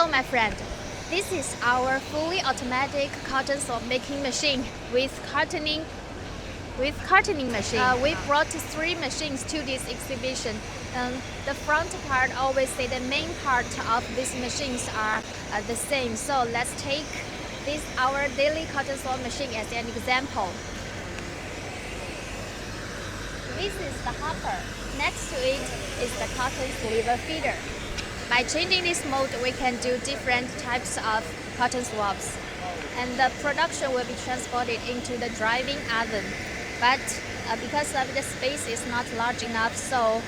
Hello my friend, this is our fully automatic cotton swab making machine with cartoning machine. We brought 3 machines to this exhibition. The front part always say the main part of these machines are the same. So let's take this our daily cotton swab machine as an example. This is the hopper. Next to it is the cotton sliver feeder. By changing this mode, we can do different types of cotton swabs. And the production will be transported into the driving oven. But because of the space is not large enough, so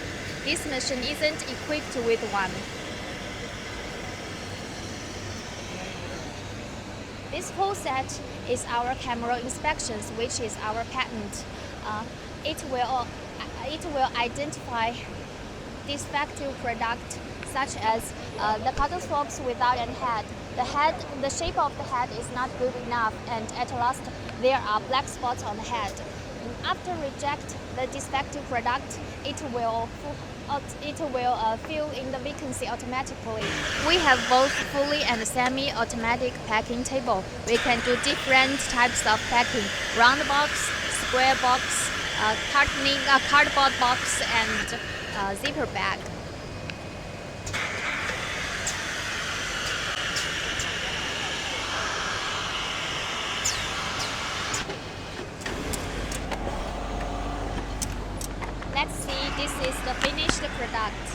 this machine isn't equipped with one. This whole set is our camera inspections, which is our patent. It will identify defective product such as the cotton swabs without an head. The shape of the head is not good enough, and at last there are black spots on the head. After reject the defective product, it will fill in the vacancy automatically. We have both fully and semi-automatic packing table. We can do different types of packing: round box, square box, cardboard box, and zipper bag. Let's see, this is the finished product.